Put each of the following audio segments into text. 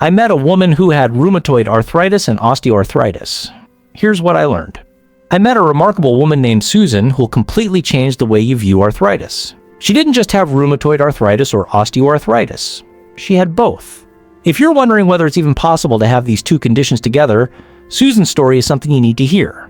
I met a woman who had rheumatoid arthritis and osteoarthritis. Here's what I learned. I met a remarkable woman named Susan who'll completely change the way you view arthritis. She didn't just have rheumatoid arthritis or osteoarthritis. She had both. If you're wondering whether it's even possible to have these two conditions together, Susan's story is something you need to hear.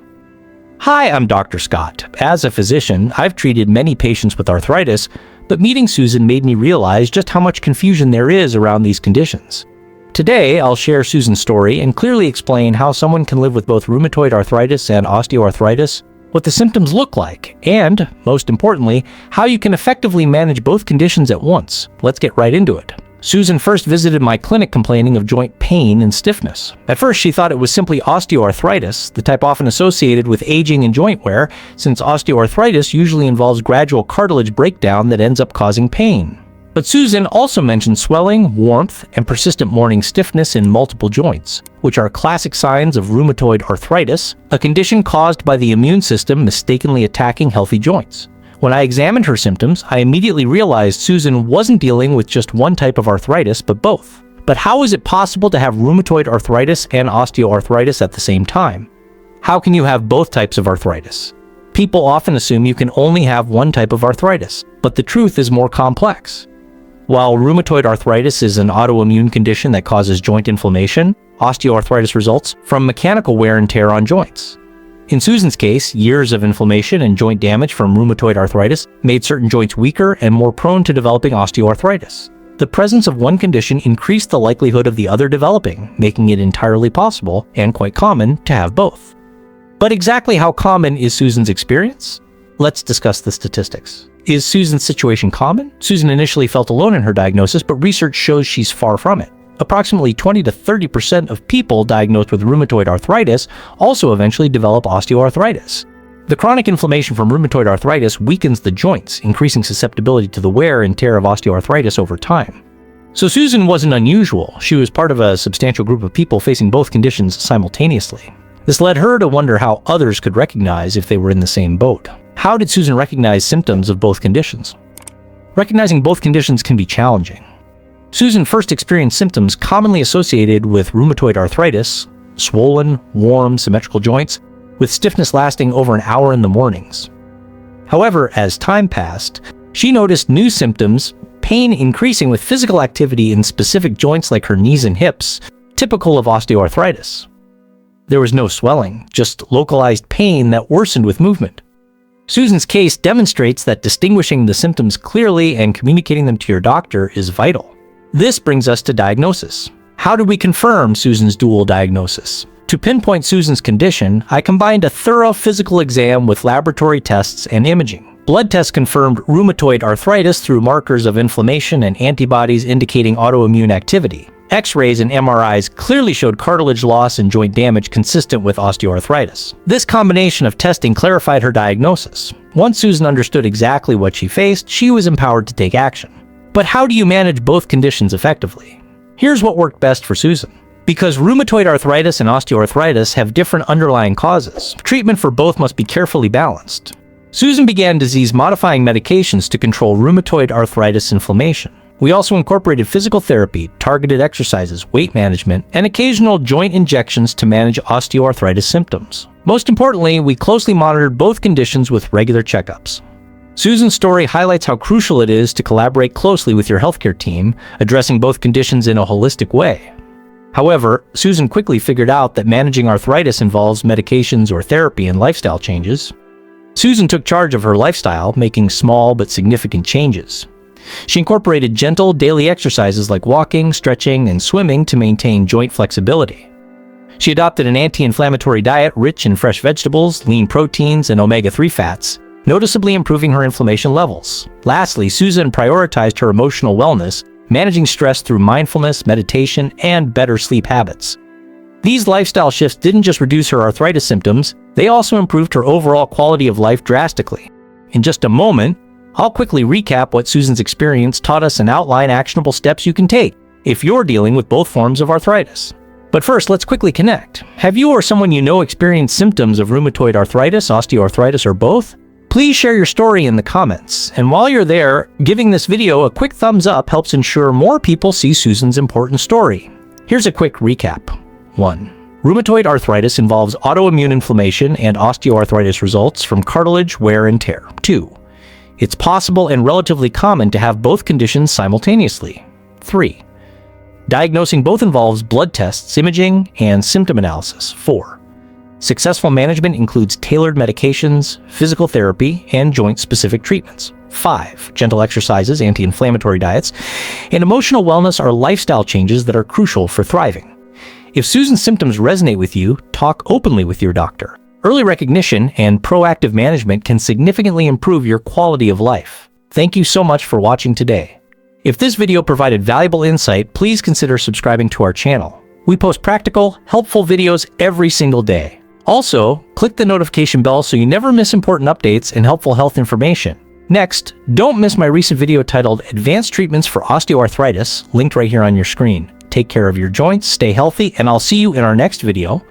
Hi, I'm Dr. Scott. As a physician, I've treated many patients with arthritis, but meeting Susan made me realize just how much confusion there is around these conditions. Today, I'll share Susan's story and clearly explain how someone can live with both rheumatoid arthritis and osteoarthritis, what the symptoms look like, and, most importantly, how you can effectively manage both conditions at once. Let's get right into it. Susan first visited my clinic complaining of joint pain and stiffness. At first, she thought it was simply osteoarthritis, the type often associated with aging and joint wear, since osteoarthritis usually involves gradual cartilage breakdown that ends up causing pain. But Susan also mentioned swelling, warmth, and persistent morning stiffness in multiple joints, which are classic signs of rheumatoid arthritis, a condition caused by the immune system mistakenly attacking healthy joints. When I examined her symptoms, I immediately realized Susan wasn't dealing with just one type of arthritis, but both. But how is it possible to have rheumatoid arthritis and osteoarthritis at the same time? How can you have both types of arthritis? People often assume you can only have one type of arthritis, but the truth is more complex. While rheumatoid arthritis is an autoimmune condition that causes joint inflammation, osteoarthritis results from mechanical wear and tear on joints. In Susan's case, years of inflammation and joint damage from rheumatoid arthritis made certain joints weaker and more prone to developing osteoarthritis. The presence of one condition increased the likelihood of the other developing, making it entirely possible, and quite common, to have both. But exactly how common is Susan's experience? Let's discuss the statistics. Is Susan's situation common? Susan initially felt alone in her diagnosis, but research shows she's far from it. Approximately 20 to 30% of people diagnosed with rheumatoid arthritis also eventually develop osteoarthritis. The chronic inflammation from rheumatoid arthritis weakens the joints, increasing susceptibility to the wear and tear of osteoarthritis over time. So Susan wasn't unusual. She was part of a substantial group of people facing both conditions simultaneously. This led her to wonder how others could recognize if they were in the same boat. How did Susan recognize symptoms of both conditions? Recognizing both conditions can be challenging. Susan first experienced symptoms commonly associated with rheumatoid arthritis, swollen, warm, symmetrical joints, with stiffness lasting over an hour in the mornings. However, as time passed, she noticed new symptoms, pain increasing with physical activity in specific joints like her knees and hips, typical of osteoarthritis. There was no swelling, just localized pain that worsened with movement. Susan's case demonstrates that distinguishing the symptoms clearly and communicating them to your doctor is vital. This brings us to diagnosis. How did we confirm Susan's dual diagnosis? To pinpoint Susan's condition, I combined a thorough physical exam with laboratory tests and imaging. Blood tests confirmed rheumatoid arthritis through markers of inflammation and antibodies indicating autoimmune activity. X-rays and MRIs clearly showed cartilage loss and joint damage consistent with osteoarthritis. This combination of testing clarified her diagnosis. Once Susan understood exactly what she faced, she was empowered to take action. But how do you manage both conditions effectively? Here's what worked best for Susan. Because rheumatoid arthritis and osteoarthritis have different underlying causes, treatment for both must be carefully balanced. Susan began disease-modifying medications to control rheumatoid arthritis inflammation. We also incorporated physical therapy, targeted exercises, weight management, and occasional joint injections to manage osteoarthritis symptoms. Most importantly, we closely monitored both conditions with regular checkups. Susan's story highlights how crucial it is to collaborate closely with your healthcare team, addressing both conditions in a holistic way. However, Susan quickly figured out that managing arthritis involves medications or therapy and lifestyle changes. Susan took charge of her lifestyle, making small but significant changes. She incorporated gentle daily exercises like walking, stretching, and swimming to maintain joint flexibility. She adopted an anti-inflammatory diet rich in fresh vegetables, lean proteins, and omega-3 fats, noticeably improving her inflammation levels. Lastly, Susan prioritized her emotional wellness, managing stress through mindfulness, meditation, and better sleep habits. These lifestyle shifts didn't just reduce her arthritis symptoms, they also improved her overall quality of life drastically. In just a moment, I'll quickly recap what Susan's experience taught us and outline actionable steps you can take if you're dealing with both forms of arthritis. But first, let's quickly connect. Have you or someone you know experienced symptoms of rheumatoid arthritis, osteoarthritis, or both? Please share your story in the comments. And while you're there, giving this video a quick thumbs up helps ensure more people see Susan's important story. Here's a quick recap. 1. Rheumatoid arthritis involves autoimmune inflammation and osteoarthritis results from cartilage wear and tear. 2. It's possible and relatively common to have both conditions simultaneously. 3. Diagnosing both involves blood tests, imaging, and symptom analysis. 4. Successful management includes tailored medications, physical therapy, and joint-specific treatments. 5. Gentle exercises, anti-inflammatory diets, and emotional wellness are lifestyle changes that are crucial for thriving. If Susan's symptoms resonate with you, talk openly with your doctor. Early recognition and proactive management can significantly improve your quality of life. Thank you so much for watching today. If this video provided valuable insight, please consider subscribing to our channel. We post practical, helpful videos every single day. Also, click the notification bell so you never miss important updates and helpful health information. Next, don't miss my recent video titled Advanced Treatments for Osteoarthritis, linked right here on your screen. Take care of your joints, stay healthy, and I'll see you in our next video.